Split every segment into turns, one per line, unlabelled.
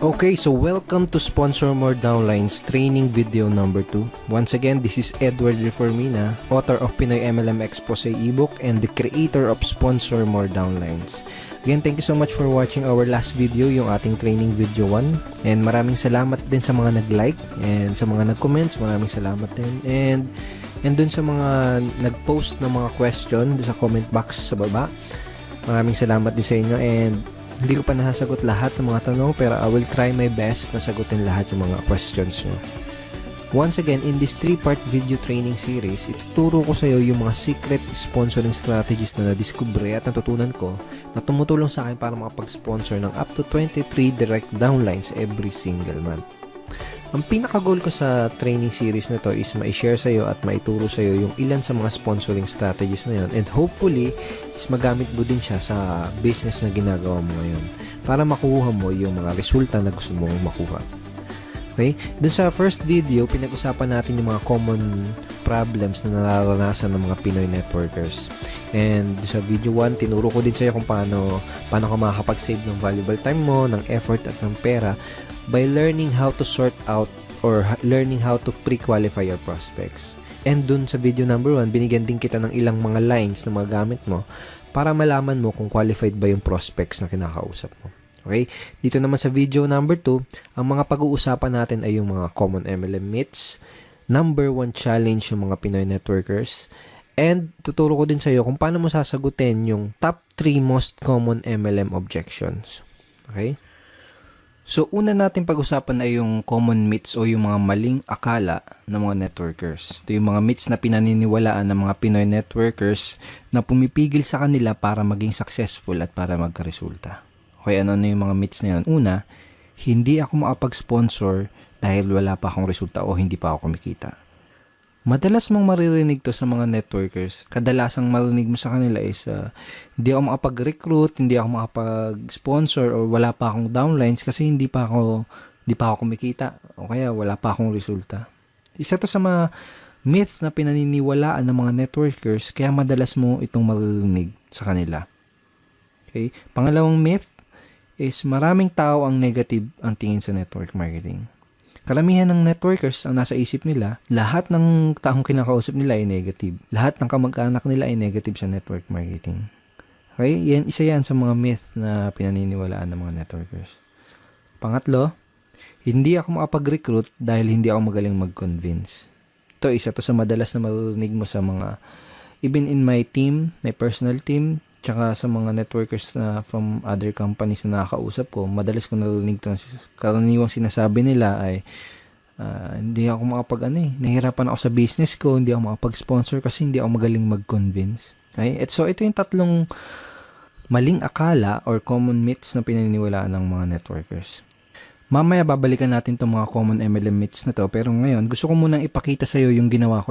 Okay, so welcome to Sponsor More Downlines training video number 2. Once again, this is Edward Reformina, author of Pinoy MLM Expose ebook and the creator of Sponsor More Downlines. Again, thank you so much for watching our last video, yung ating training video 1. And maraming salamat din sa mga nag-like and sa mga nag-comments, maraming salamat din. And dun sa mga nag-post ng mga question dun sa comment box sa baba, maraming salamat din sa inyo. And hindi ko pa nasasagot lahat ng mga tanong, pero I will try my best na sagutin lahat yung mga questions nyo. Once again, in this 3-part video training series, ituturo ko sa iyo yung mga secret sponsoring strategies na nadiskubre at natutunan ko na tumutulong sa akin para makapag-sponsor ng up to 23 direct downlines every single month. Ang pinaka-goal ko sa training series na to is ma-share sa iyo at maituro sa iyo yung ilan sa mga sponsoring strategies na yun, and hopefully is magamit mo din siya sa business na ginagawa mo ngayon para makuha mo yung mga resulta na gusto mong makuha. Okay? Doon sa first video, pinag-usapan natin yung mga common problems na nararanasan ng mga Pinoy networkers. And sa video 1, tinuro ko din sa iyo kung paano ka makakapag-save ng valuable time mo, ng effort at ng pera by learning how to sort out or learning how to pre-qualify your prospects. And dun sa video number 1, binigyan din kita ng ilang mga lines na magamit mo para malaman mo kung qualified ba yung prospects na kinakausap mo. Okay? Dito naman sa video number 2, ang mga pag-uusapan natin ay yung mga common MLM myths, number 1 challenge yung mga Pinoy networkers, and tuturo ko din sa iyo kung paano mo sasagutin yung top 3 most common MLM objections. Okay? So, una natin pag-usapan ay yung common myths o yung mga maling akala ng mga networkers. Ito yung mga myths na pinaniniwalaan ng mga Pinoy networkers na pumipigil sa kanila para maging successful at para magkaresulta. Okay, ano yung mga myths na yun? Una, hindi ako makapag-sponsor dahil wala pa akong resulta o hindi pa ako kumikita. Madalas mong maririnig to sa mga networkers. Kadalasang marinig mo sa kanila is hindi ako makapag-recruit, hindi ako makapag-sponsor, o wala pa akong downlines kasi hindi pa ako kumikita o kaya wala pa akong resulta. Isa to sa mga myth na pinaniniwalaan ng mga networkers, kaya madalas mo itong maririnig sa kanila. Okay? Pangalawang myth is maraming tao ang negative ang tingin sa network marketing. Karamihan ng networkers ang nasa isip nila, lahat ng taong kinakausap nila ay negative. Lahat ng kamag-anak nila ay negative sa network marketing. Okay? Isa yan sa mga myth na pinaniniwalaan ng mga networkers. Pangatlo, hindi ako makapag-recruit dahil hindi ako magaling mag-convince. Ito, isa to sa madalas na marinig mo sa mga, even in my team, my personal team, tsaka sa mga networkers na from other companies na nakakausap ko, madalas ko narinig ito. Karaniwang sinasabi nila ay hindi ako nahihirapan ako sa business ko, hindi ako makapag-sponsor kasi hindi ako magaling mag-convince. Okay? So ito yung tatlong maling akala or common myths na pinaniniwalaan ng mga networkers. Mamaya babalikan natin itong mga common MLM myths na to, pero ngayon gusto ko munang ipakita sa iyo yung ginawa ko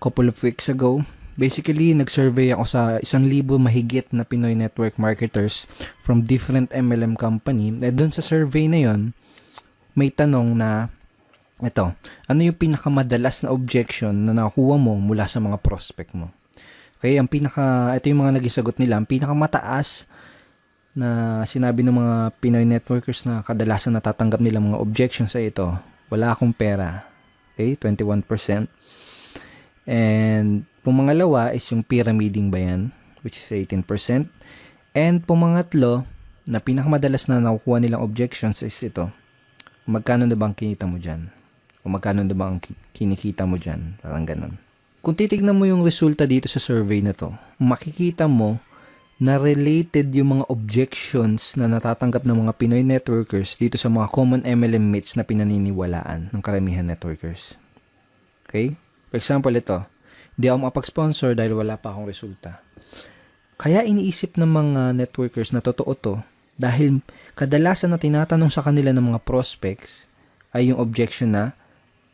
couple of weeks ago. Basically, nag-survey ako sa 1,000 mahigit na Pinoy network marketers from different MLM company. At doon sa survey na yon, may tanong na, ito, ano yung pinakamadalas na objection na nakuha mo mula sa mga prospect mo? Okay, ito yung mga nagisagot nila. Ang pinakamataas na sinabi ng mga Pinoy networkers na kadalasan natatanggap nila mga objections sa ito, wala akong pera. Okay, 21%. And pumangalawa is yung pyramiding ba yan, which is 18%. And pumangatlo, na pinakamadalas na nakukuha nilang objections is ito. Magkano na bang kinita mo dyan? O magkano na bang kinikita mo dyan? Parang ganun. Kung titignan mo yung resulta dito sa survey na to, makikita mo na related yung mga objections na natatanggap ng mga Pinoy networkers dito sa mga common MLM myths na pinaniniwalaan ng karamihan networkers. Okay? For example, ito. Hindi ako makapag-sponsor dahil wala pa akong resulta. Kaya iniisip ng mga networkers na totoo to dahil kadalasan na tinatanong sa kanila ng mga prospects ay yung objection na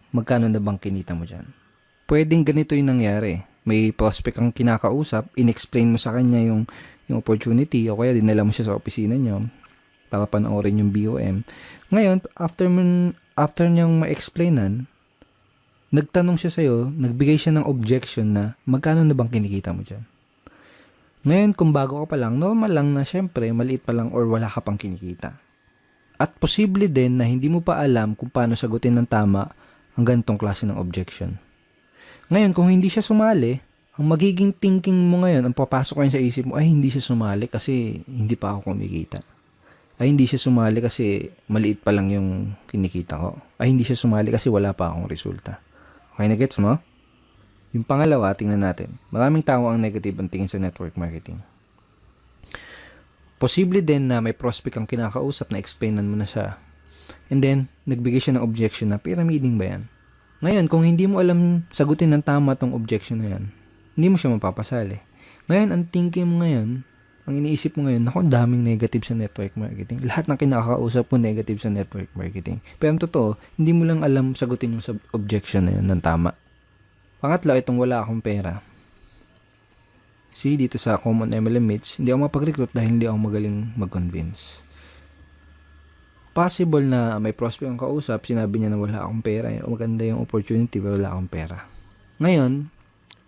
magkano na bang kinita mo dyan. Pwedeng ganito yung nangyari. May prospect kang kinakausap, in-explain mo sa kanya yung opportunity o kaya dinala mo siya sa opisina niyo para panoorin yung BOM. Ngayon, after niyang ma-explainan, nagtanong siya sa'yo, nagbigay siya ng objection na magkano na bang kinikita mo dyan? Ngayon, kung bago ka pa lang, normal lang na syempre, maliit pa lang or wala ka pang kinikita. At posible din na hindi mo pa alam kung paano sagutin ng tama ang ganitong klase ng objection. Ngayon, kung hindi siya sumali, ang magiging thinking mo ngayon, ang papasok ngayon sa isip mo, ay hindi siya sumali kasi hindi pa ako kumikita. Ay hindi siya sumali kasi maliit pa lang yung kinikita ko. Ay hindi siya sumali kasi wala pa akong resulta. Okay na gets mo? Yung pangalawa, tingnan natin. Maraming tao ang negative ang tingin sa network marketing. Posible din na may prospect kang kinakausap na explainan mo na siya. And then, nagbigay siya ng objection na pyramiding ba yan? Ngayon, kung hindi mo alam sagutin ng tama tong objection na yan, hindi mo siya mapapasali. Ngayon, ang thinking mo ngayon, ang iniisip mo ngayon, naku, ang daming negative sa network marketing. Lahat ng kinakausap mo negative sa network marketing. Pero ang totoo, hindi mo lang alam sagutin yung objection na yun ng tama. Pangatlo, itong wala akong pera. See, dito sa Common MLM Meets, hindi ako mapag-recruit dahil hindi ako magaling mag-convince. Possible na may prospect ang kausap, sinabi niya na wala akong pera, maganda yung opportunity, pero wala akong pera. Ngayon,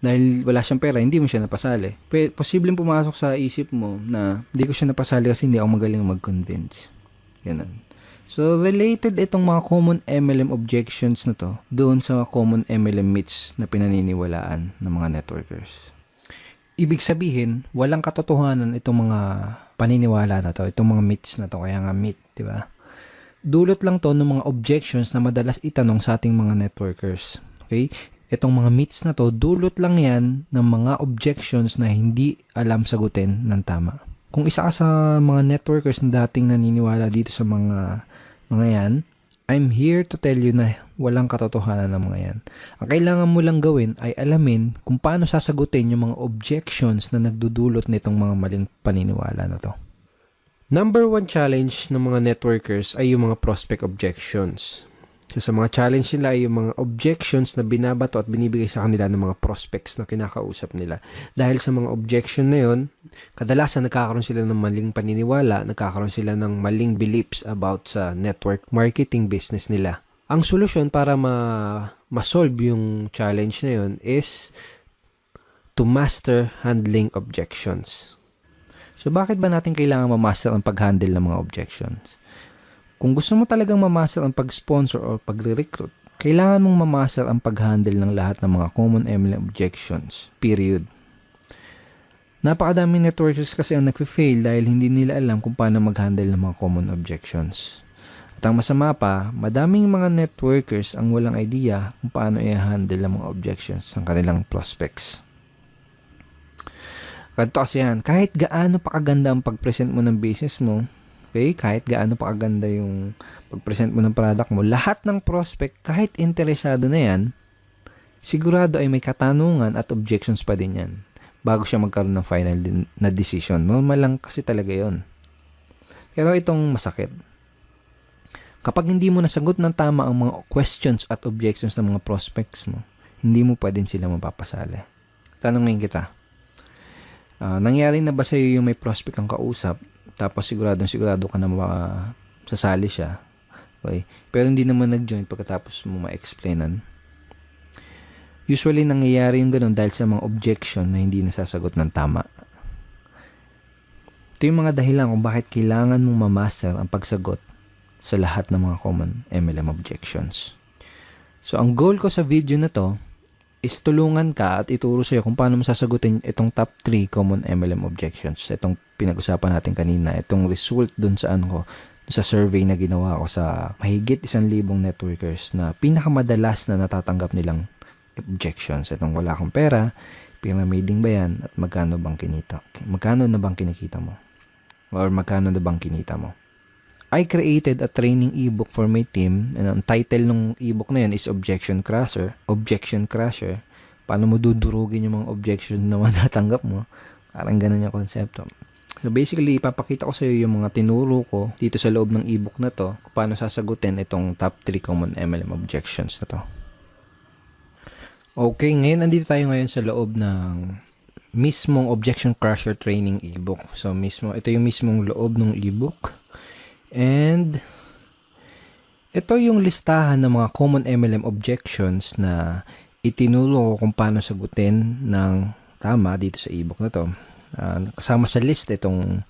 dahil wala siyang pera, hindi mo siya napasali. Posibleng pumasok sa isip mo na hindi ko siya napasali kasi hindi ako magaling mag-convince. Ganun. So, related itong mga common MLM objections na to doon sa common MLM myths na pinaniniwalaan ng mga networkers. Ibig sabihin, walang katotohanan itong mga paniniwala na to, itong mga myths na to, kaya nga myth, di ba? Dulot lang to ng mga objections na madalas itanong sa ating mga networkers. Okay? Itong mga myths na to, dulot lang yan ng mga objections na hindi alam sagutin ng tama. Kung isa ka sa mga networkers na dating naniniwala dito sa mga yan, I'm here to tell you na walang katotohanan ng mga yan. Ang kailangan mo lang gawin ay alamin kung paano sasagutin yung mga objections na nagdudulot nitong mga maling paniniwala na to. Number 1 challenge ng mga networkers ay yung mga prospect objections. So, sa mga challenge nila ay yung mga objections na binabato at binibigay sa kanila ng mga prospects na kinakausap nila. Dahil sa mga objection na yun, kadalasan nagkakaroon sila ng maling paniniwala, nagkakaroon sila ng maling beliefs about sa network marketing business nila. Ang solusyon para ma-solve yung challenge na yun is to master handling objections. So, bakit ba natin kailangan ma-master ang pag-handle ng mga objections? Kung gusto mo talagang ma-master ang pag-sponsor o pag-recruit, kailangan mong ma-master ang pag-handle ng lahat ng mga common MLM objections. Period. Napakadaming networkers kasi ang nagfe-fail dahil hindi nila alam kung paano mag-handle ng mga common objections. At ang masama pa, madaming mga networkers ang walang idea kung paano i-handle ang mga objections ng kanilang prospects. Ganito kasi yan, kahit gaano pa kaganda ang pag-present mo ng business mo, okay, kahit gaano pa kaganda yung pag-present mo ng product mo, lahat ng prospect, kahit interesado na yan, sigurado ay may katanungan at objections pa din yan bago siya magkaroon ng final na decision. Normal lang kasi talaga yon. Pero itong masakit. Kapag hindi mo nasagot ng tama ang mga questions at objections ng mga prospects mo, hindi mo pa din sila mapapasali. Tanongin kita, nangyari na ba sa'yo yung may prospect kang kausap, tapos sigurado ka na sasali siya, okay? Pero hindi naman nag-join pagkatapos mo ma-explainan? Usually, nangyayari yung ganun dahil sa mga objection na hindi nasasagot ng tama. Ito yung mga dahilan kung bakit kailangan mong ma-master ang pagsagot sa lahat ng mga common MLM objections. So, ang goal ko sa video na to is tulungan ka at ituro sa'yo kung paano masasagutin itong top 3 common MLM objections. Itong pinag-usapan natin kanina, itong result dun sa sa survey na ginawa ko sa mahigit 1,000 networkers na pinakamadalas na natatanggap nilang objections. Itong wala akong pera, pyramiding ba yan, at magkano bang kinita? Magkano na bang kinikita mo? Or magkano na bang kinita mo? I created a training ebook for my team, and ang title ng ebook na yan is Objection Crusher. Objection Crusher. Paano mo dudurugin yung mga objection na matatanggap mo? Parang ganun yung konsepto. So basically, ipapakita ko sa iyo yung mga tinuro ko dito sa loob ng ebook na to kung paano sasagutin itong top 3 common MLM objections na to. Okay, ngayon andito tayo ngayon sa loob ng mismong Objection Crusher training ebook. So ito yung mismong loob ng ebook. And ito yung listahan ng mga common MLM objections na itinuro ko kung paano sagutin ng tama dito sa ebook na to. Kasama sa list itong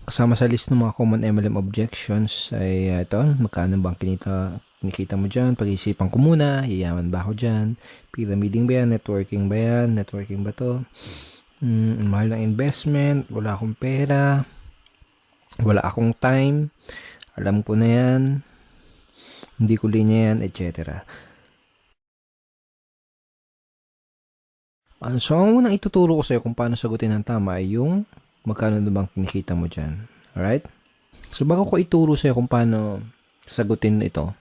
Kasama sa list ng mga common MLM objections ay ito, magkano bang kinikita mo dyan? Pag-isipan ko muna, yayaman ba ako dyan? Pyramiding ba yan? Networking ba yan? Networking ba to? Mahal ng investment, wala akong pera, wala akong time, alam ko na yan, hindi ko linya yan, etc. So, ang unang ituturo ko sa'yo kung paano sagutin ng tama ay yung magkano na bang kinikita mo dyan. Alright? So, bago ko ituro sa'yo kung paano sagutin ito,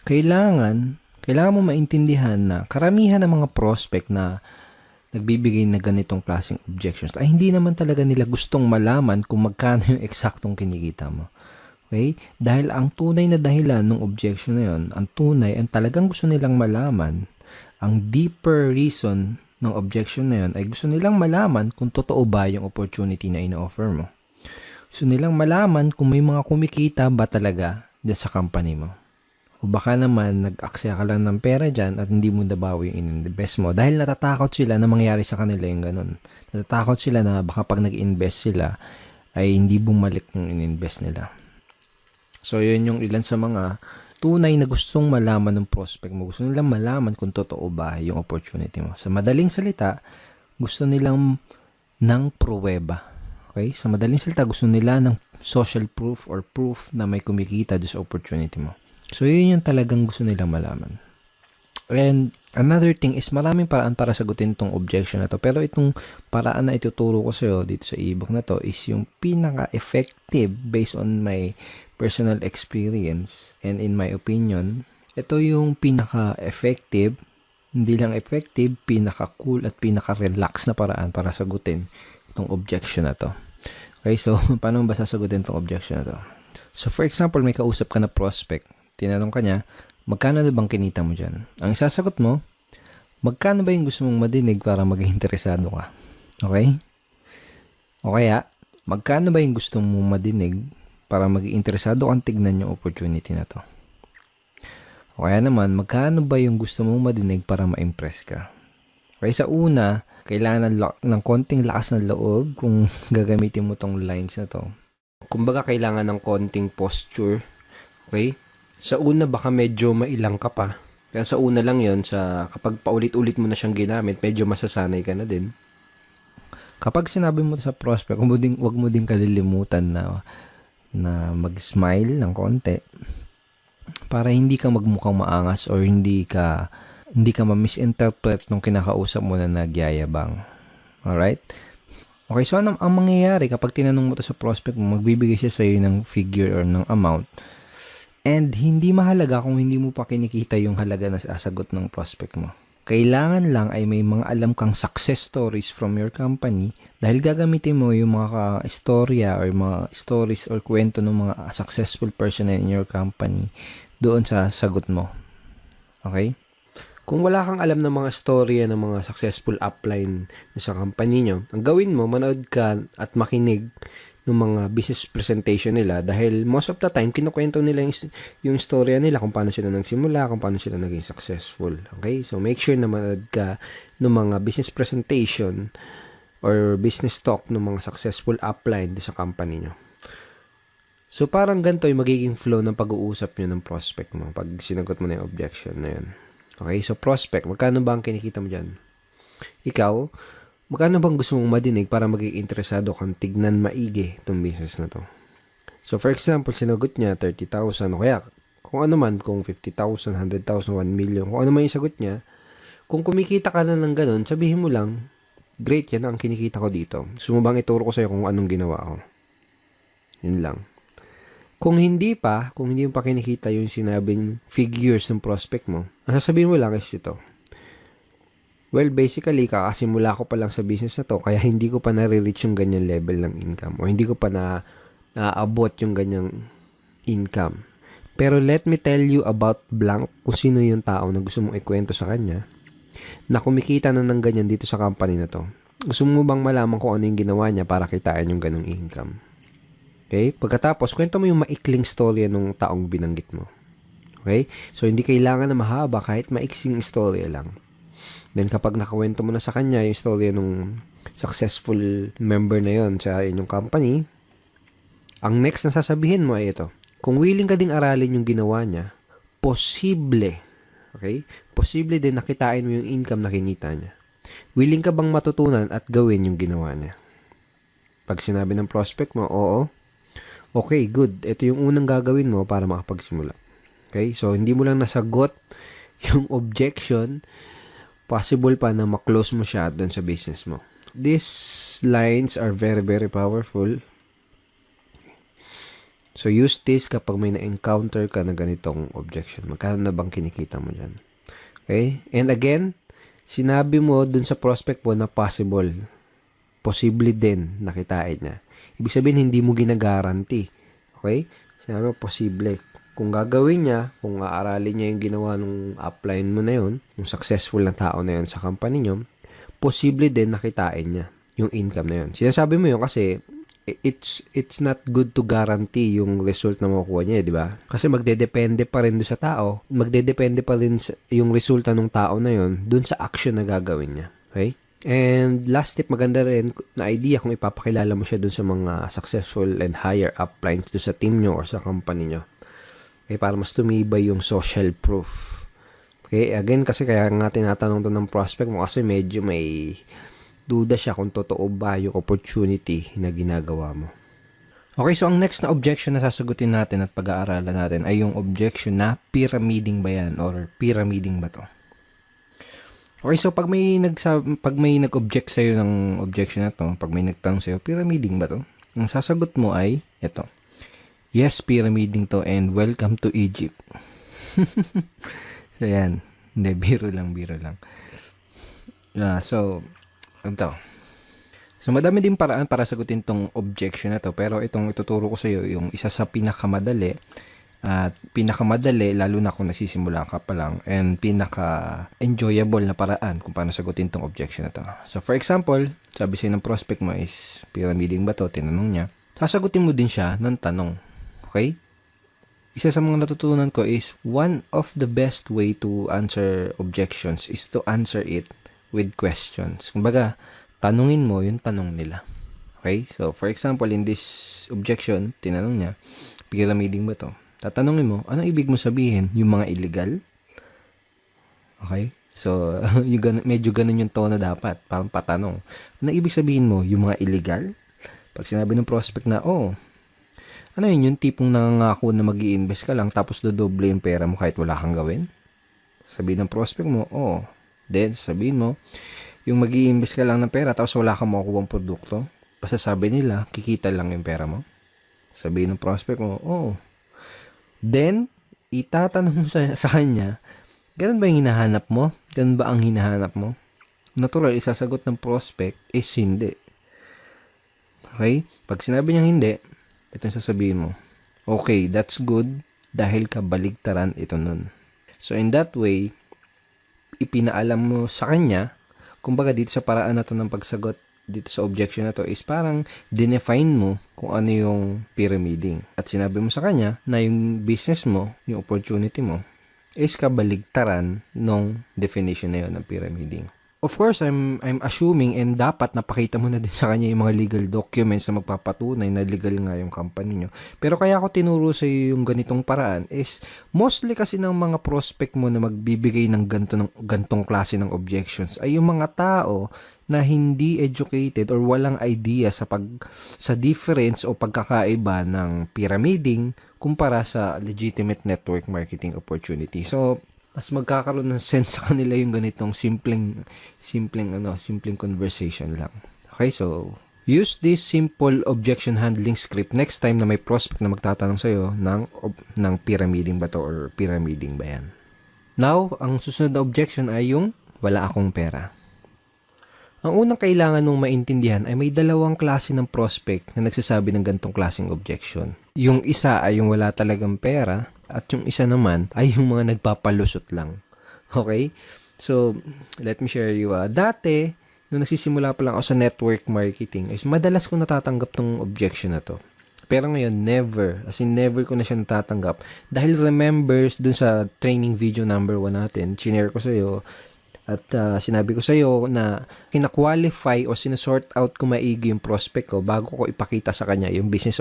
kailangan mo maintindihan na karamihan ng mga prospect na nagbibigay na ganitong klaseng objections ay hindi naman talaga nila gustong malaman kung magkano yung eksaktong kinikita mo. Okay? Dahil ang tunay na dahilan ng objection na yun, ang talagang gusto nilang malaman, ang deeper reason ng objection na yun ay gusto nilang malaman kung totoo ba yung opportunity na ino-offer mo. Gusto nilang malaman kung may mga kumikita ba talaga dyan sa company mo. O baka naman nag-aksaya ka lang ng pera dyan at hindi mo nabawi yung in-invest mo dahil natatakot sila na mangyari sa kanila yung ganun. Natatakot sila na baka pag nag-invest sila ay hindi bumalik yung in-invest nila. So, yun yung ilan sa mga tunay na gustong malaman ng prospect mo. Gusto nilang malaman kung totoo ba yung opportunity mo. Sa madaling salita, gusto nilang ng pruweba. Okay? Sa madaling salita, gusto nila ng social proof or proof na may kumikita doon sa opportunity mo. So, yun yung talagang gusto nilang malaman. And another thing is maraming paraan para sagutin tong objection na to. Pero itong paraan na ituturo ko sa'yo dito sa ebook na to is yung pinaka-effective based on my personal experience and in my opinion. Ito yung pinaka-effective, hindi lang effective, pinaka-cool at pinaka-relax na paraan para sagutin itong objection na to. Okay, so paano ba sasagutin itong objection na to? So for example, may kausap ka na prospect. Tinanong ka niya, magkano na bang kinita mo dyan? Ang isasagot mo, magkano ba yung gusto mong madinig para maging interesado ka? Okay? O kaya, magkano ba yung gusto mong madinig para maging interesado kang tignan yung opportunity na to? O kaya naman, magkano ba yung gusto mong madinig para ma-impress ka? Okay, sa una, kailangan ng konting lakas ng loob kung gagamitin mo tong lines na to. Kumbaga, kailangan ng konting posture. Okay? Sa una, baka medyo mailang ka pa. Kaya sa una lang yon, kapag paulit-ulit mo na siyang ginamit, medyo masasanay ka na din. Kapag sinabi mo sa prospect, wag mo din kalilimutan na mag-smile ng konti para hindi ka magmukhang maangas or hindi ka ma-misinterpret nung kinakausap mo na nagyayabang. Alright? Okay, so ang mangyayari kapag tinanong mo to sa prospect mo, magbibigay siya sa'yo ng figure or ng amount. And hindi mahalaga kung hindi mo pa kinikita yung halaga na sasagot ng prospect mo. Kailangan lang ay may mga alam kang success stories from your company dahil gagamitin mo yung mga istorya or mga stories or kwento ng mga successful person in your company doon sa sagot mo. Okay? Kung wala kang alam ng mga storya ng mga successful upline sa company nyo, ang gawin mo, manood ka at makinig ng mga business presentation nila dahil most of the time, kinukwento nila yung storya nila kung paano sila nagsimula, kung paano sila naging successful. Okay? So, make sure na manood ka ng mga business presentation or business talk ng mga successful upline sa company nyo. So, parang ganito yung magiging flow ng pag-uusap nyo ng prospect mo pag sinagot mo na yung objection na yun. Okay? So, prospect, magkano ba ang kinikita mo dyan? Ikaw, magkano bang gusto mong madinig para maging interesado kang tignan maigi itong business na to? So, for example, sinagot niya 30,000 o kaya kung ano man, kung 50,000, 100,000, 1 million, kung ano man yung sagot niya, kung kumikita ka na ng ganun, sabihin mo lang, great, yan ang kinikita ko dito. Gusto mo bang ituro ko sa'yo kung anong ginawa ko? Yun lang. Kung hindi mo pa kinikita yung sinabing figures ng prospect mo, ang sasabihin mo lang is ito. Well, basically, kakasimula ko pa lang sa business na to, kaya hindi ko pa nare-reach yung ganyan level ng income o hindi ko pa naabot yung ganyang income. Pero let me tell you about blank kung sino yung tao na gusto mong ikwento sa kanya na kumikita na ng ganyan dito sa company na to. Gusto mo bang malaman kung ano yung ginawa niya para kitain yung ganong income? Okay? Pagkatapos, kwento mo yung maikling storya ng taong binanggit mo. Okay? So, hindi kailangan na mahaba kahit maiksing storya lang. Then, kapag nakawento mo na sa kanya yung storya ng successful member na yon sa inyong company, Ang next na sasabihin mo ay ito. Kung willing ka ding aralin yung ginawa niya, posible, okay? Posible din nakitain mo yung income na kinita niya. Willing ka bang matutunan at gawin yung ginawa niya? Pag sinabi ng prospect mo, oo. Okay, good. Ito yung unang gagawin mo para makapagsimula. Okay? So, hindi mo lang nasagot yung objection, possible pa na maklose mo siya doon sa business mo. These lines are very, very powerful. So, use this kapag may na-encounter ka na ganitong objection. Magkano na bang kinikita mo dyan? Okay? And again, sinabi mo dun sa prospect mo na possible. Posible din nakitain niya. Ibig sabihin, hindi mo ginagaranti. Okay? Sinabi mo, posible. Kung gagawin niya, kung aaralin niya yung ginawa ng upline mo na yun, yung successful na tao na yun sa company niyo, posible din nakitain niya yung income na yun. Sinasabi mo yun kasi it's not good to guarantee yung result na makukuha niya, di ba? Kasi magdedepende pa rin doon sa tao. Magdedepende pa rin yung resulta ng tao na yun doon sa action na gagawin niya. Okay? And last tip, maganda rin na idea kung ipapakilala mo siya doon sa mga successful and higher uplines doon sa team nyo or sa company nyo. Okay? Para mas tumibay yung social proof. Okay? Again, kasi kaya nga tinatanong to ng prospect mo kasi medyo may duda siya kung totoo ba yung opportunity na ginagawa mo. Okay, so ang next na objection na sasagutin natin at pag-aaralan natin ay yung objection na pyramiding ba yan or pyramiding ba to? Okay, so pag may nag-object sa'yo ng objection na to, pag may nagtanong sa'yo, pyramiding ba to? Ang sasagot mo ay ito. Yes, pyramiding to and welcome to Egypt. So yan, hindi, biro lang. So, madami din paraan para sagutin tong objection na to. Pero itong ituturo ko sa iyo, yung isa sa pinakamadali lalo na kung nagsisimula ka pa lang, and pinaka-enjoyable na paraan kung paano sagutin tong objection na to. So, for example, sabi sa'yo ng prospect mo is, pyramiding ba to? Tinanong niya. Sasagutin mo din siya ng tanong. Okay? Isa sa mga natutunan ko is, one of the best way to answer objections is to answer it with questions. Kumbaga, tanungin mo yung tanong nila. Okay? So, for example, in this objection, tinanong niya, pyramiding ba to? Tatanungin mo, anong ibig mo sabihin? Yung mga illegal? Okay? So, medyo ganun yung tono dapat. Parang patanong. Anong ibig sabihin mo? Yung mga illegal? Pag sinabi ng prospect na, ano yun? Yung tipong nangangako na mag-i-invest ka lang tapos dodoble yung pera mo kahit wala kang gawin? Sabihin ng prospect mo, then, sabihin mo, yung mag-i-invest ka lang ng pera tapos wala kang makukuha ng produkto, basta sabi nila, kikita lang yung pera mo. Sabihin ng prospect mo, Then, itatanong mo sa kanya, ganun ba yung hinahanap mo? Ganun ba ang hinahanap mo? Natural, isasagot ng prospect is hindi. Okay? Pag sinabi niya hindi, ito yung sasabihin mo, okay, that's good, dahil kabaligtaran ito nun. So, in that way, ipinaalam mo sa kanya, kumbaga dito sa paraan na to ng pagsagot dito sa objection na to is parang dinefine mo kung ano yung pyramiding. At sinabi mo sa kanya na yung business mo, yung opportunity mo, is kabaligtaran nung definition na yun ng pyramiding. Of course, I'm assuming and dapat napakita mo na din sa kanya yung mga legal documents na magpapatunay na legal nga yung company nyo. Pero kaya ako tinuro sa iyo yung ganitong paraan is mostly kasi ng mga prospect mo na magbibigay ng gantong klase ng objections ay yung mga tao na hindi educated or walang idea sa difference o pagkakaiba ng pyramiding kumpara sa legitimate network marketing opportunity. So, mas magkakaroon ng sense sa kanila yung ganitong simpleng conversation lang. Okay, so use this simple objection handling script next time na may prospect na magtatanong sa'yo ng pyramiding ba to or pyramiding ba yan. Now, ang susunod na objection ay yung wala akong pera. Ang unang kailangan mong maintindihan ay may dalawang klase ng prospect na nagsasabi ng ganitong klaseng objection. Yung isa ay yung wala talagang pera at yung isa naman ay yung mga nagpapalusot lang. Okay? So, let me share you. Dati, nung nagsisimula pa lang ako sa network marketing, is madalas ko natatanggap tong objection na to. Pero ngayon, never. As in, never ko na siya natatanggap. Dahil remembers dun sa training video number 1 natin, chinare ko sa'yo, At sinabi ko sa iyo na kina-qualify o sinusort out ko maigi yung prospect ko bago ko ipakita sa kanya yung business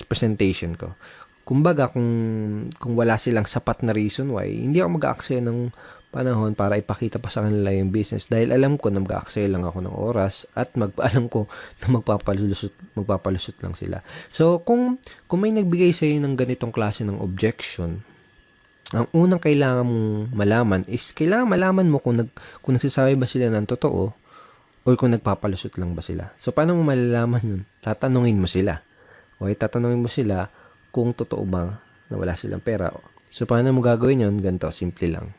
presentation ko. Kumbaga, kung wala silang sapat na reason why, hindi ako mag-aaksaya ng panahon para ipakita pa sa kanila yung business dahil alam ko na mag-aaksaya lang ako ng oras at alam ko na magpapalusot lang sila. So, kung may nagbigay sa iyo ng ganitong klase ng objection, ang unang kailangan mong malaman is kailangan malaman mo kung nagsasabi ba sila ng totoo or kung nagpapalusot lang ba sila. So, paano mo malalaman yun? Tatanungin mo sila. Okay, tatanungin mo sila kung totoo ba na wala silang pera. So, paano mo gagawin yun? Ganito, simple lang.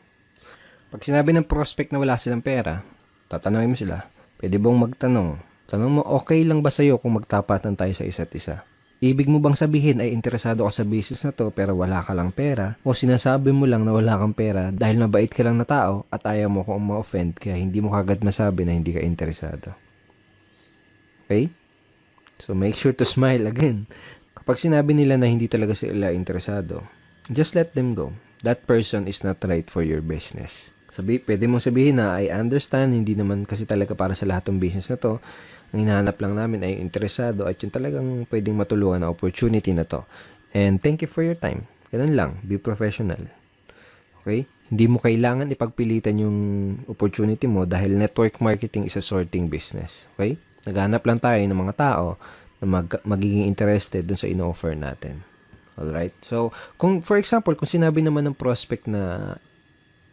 Pag sinabi ng prospect na wala silang pera, tatanungin mo sila, pwede bang magtanong? Tanong mo, okay lang ba sa'yo kung magtapatan tayo sa isa't isa? Ibig mo bang sabihin ay interesado ka sa business na to pero wala ka lang pera? O sinasabi mo lang na wala kang pera dahil mabait ka lang na tao at ayaw mo kung ma-offend kaya hindi mo kagad masabi na hindi ka interesado? Okay? So, make sure to smile again. Kapag sinabi nila na hindi talaga sila interesado, just let them go. That person is not right for your business. Pwede mong sabihin na, I understand, hindi naman kasi talaga para sa lahat ng business na to. Ang hinahanap lang namin ay interesado at yung talagang pwedeng matulungan na opportunity na to. And thank you for your time. Ganun lang, be professional. Okay? Hindi mo kailangan ipagpilitan yung opportunity mo dahil network marketing is a sorting business. Okay? Naghanap lang tayo ng mga tao na magiging interested dun sa in-offer natin. Alright? So, for example, kung sinabi naman ng prospect na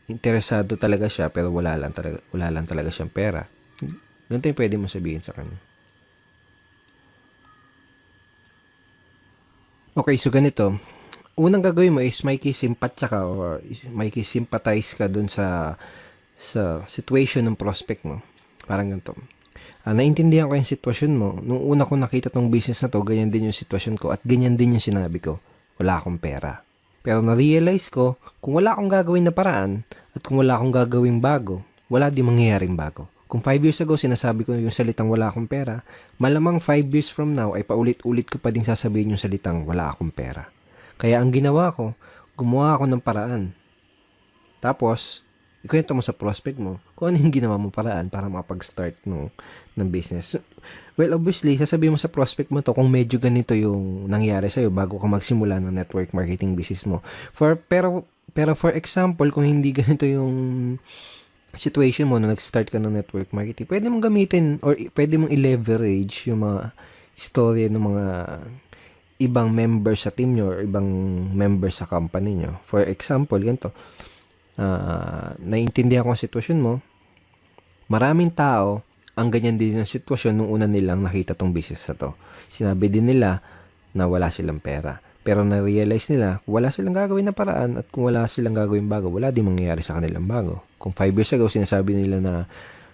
interesado talaga siya pero wala lang talaga siyang pera, ganito yung pwede mo sabihin sa kanya. Okay, so ganito. Unang gagawin mo is makikisimpatya ka or makikisimpatize ka dun sa situation ng prospect mo. Parang ganito. Naintindihan ko yung sitwasyon mo. Nung una ko nakita tong business na to, ganyan din yung sitwasyon ko at ganyan din yung sinabi ko. Wala akong pera. Pero na-realize ko, kung wala akong gagawin na paraan at kung wala akong gagawin bago, wala di mangyayaring bago. Kung 5 years ago sinasabi ko yung salitang wala akong pera, malamang 5 years from now ay paulit-ulit ko pa ding sasabihin yung salitang wala akong pera. Kaya ang ginawa ko, gumawa ako ng paraan. Tapos, ikwento mo sa prospect mo kung ano yung ginawa mo paraan para makapag-start ng business. Well, obviously, sasabihin mo sa prospect mo to kung medyo ganito yung nangyari sa'yo bago ka magsimula ng network marketing business mo. Pero for example, kung hindi ganito yung situation mo na nag-start ka ng network marketing, pwede mong gamitin or pwede mong i-leverage yung mga istorya ng mga ibang members sa team nyo or ibang members sa company nyo. For example, ganito. Naintindihan ko ang sitwasyon mo. Maraming tao ang ganyan din ang sitwasyon nung una nilang nakita tong business na to. Sinabi din nila na wala silang pera. Pero na-realize nila, wala silang gagawin na paraan at kung wala silang gagawin bago, wala din mangyayari sa kanilang bago. Kung 5 years ago, sinasabi nila na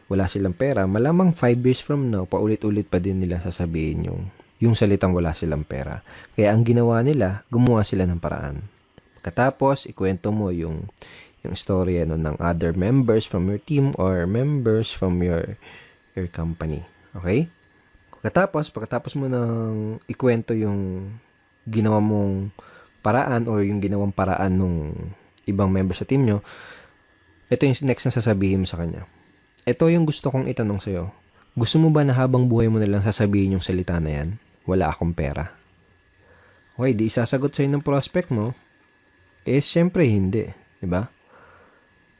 wala silang pera, malamang 5 years from now, paulit-ulit pa din nila sasabihin yung salitang wala silang pera. Kaya ang ginawa nila, gumawa sila ng paraan. Pagkatapos, ikwento mo yung story ng other members from your team or members from your company. Okay? Pagkatapos mo nang ikwento yung ginawa mong paraan or yung ginawang paraan ng ibang member sa team nyo, ito yung next na sasabihin mo sa kanya. Ito yung gusto kong itanong sa'yo. Gusto mo ba na habang buhay mo nalang sasabihin yung salita na yan? Wala akong pera. Okay, di isasagot sa'yo ng prospect mo? Syempre hindi. Diba?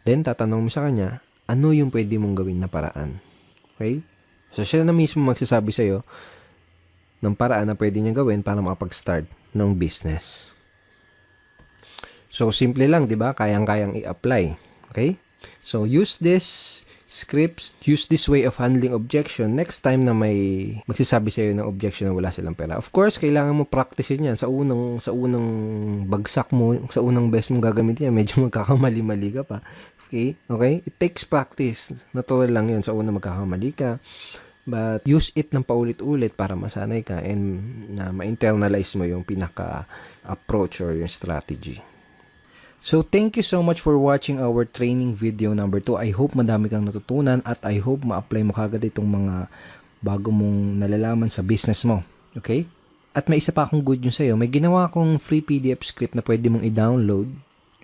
Then, tatanong mo sa kanya, ano yung pwede mong gawin na paraan? Okay? So, siya na mismo magsasabi sa'yo ng paraan na pwede niya gawin para makapag-start ng business. So, simple lang, di ba? Kayang-kayang i-apply. Okay? So, use this scripts, use this way of handling objection next time na may magsasabi sa'yo ng objection na wala silang pera. Of course, kailangan mo practicein yan. Sa unang bagsak mo, sa unang best mo gagamitin yan, medyo magkakamali-mali ka pa. Okay? It takes practice. Natural lang yun. Sa unang magkakamali ka. But use it ng paulit-ulit para masanay ka and na ma-internalize mo yung pinaka-approach or yung strategy. So, thank you so much for watching our training video number 2. I hope madami kang natutunan at I hope ma-apply mo kagad itong mga bago mong nalalaman sa business mo. Okay? At may isa pa akong good news sa'yo. May ginawa akong free PDF script na pwede mong i-download.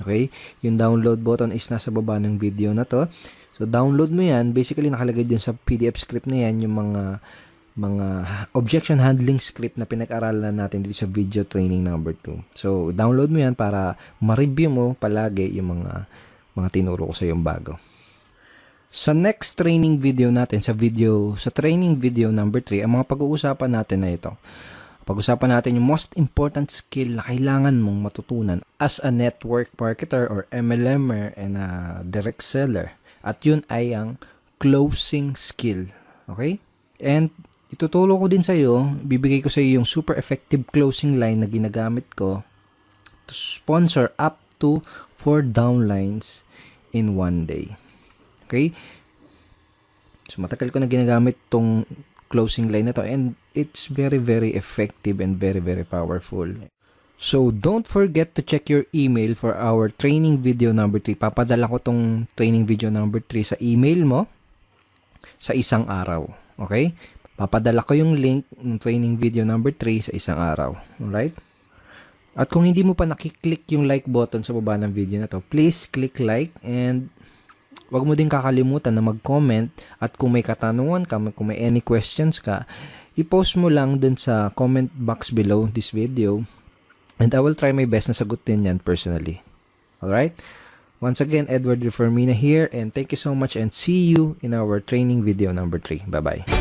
Okay? Yung download button is nasa baba ng video na to. So, download mo yan. Basically, nakalagay din sa PDF script na yan yung mga objection handling script na pinag-aralan natin dito sa video training number 2. So, download mo yan para ma-review mo palagi yung mga tinuro ko sa yung bago. Sa next training video natin, sa training video number 3, ang mga pag-uusapan natin na ito. Pag-usapan natin yung most important skill na kailangan mong matutunan as a network marketer or MLMer and a direct seller. At yun ay ang closing skill. Okay? And ituturo ko din sa iyo, bibigay ko sa iyo yung super effective closing line na ginagamit ko to sponsor up to 4 downlines in 1 day. Okay? So, matagal ko na ginagamit tong closing line na to and it's very, very effective and very, very powerful. So, don't forget to check your email for our training video number 3. Papadala ko tong training video number 3 sa email mo sa isang araw. Okay? Papadala ko yung link ng training video number 3 sa isang araw. Alright? At kung hindi mo pa nakiklik yung like button sa baba ng video na to, please click like and wag mo din kakalimutan na mag-comment at kung may katanungan ka, kung may any questions ka, i-post mo lang dun sa comment box below this video and I will try my best na sagutin yan personally. Alright? Once again, Edward Reformina here and thank you so much and see you in our training video number 3. Bye-bye.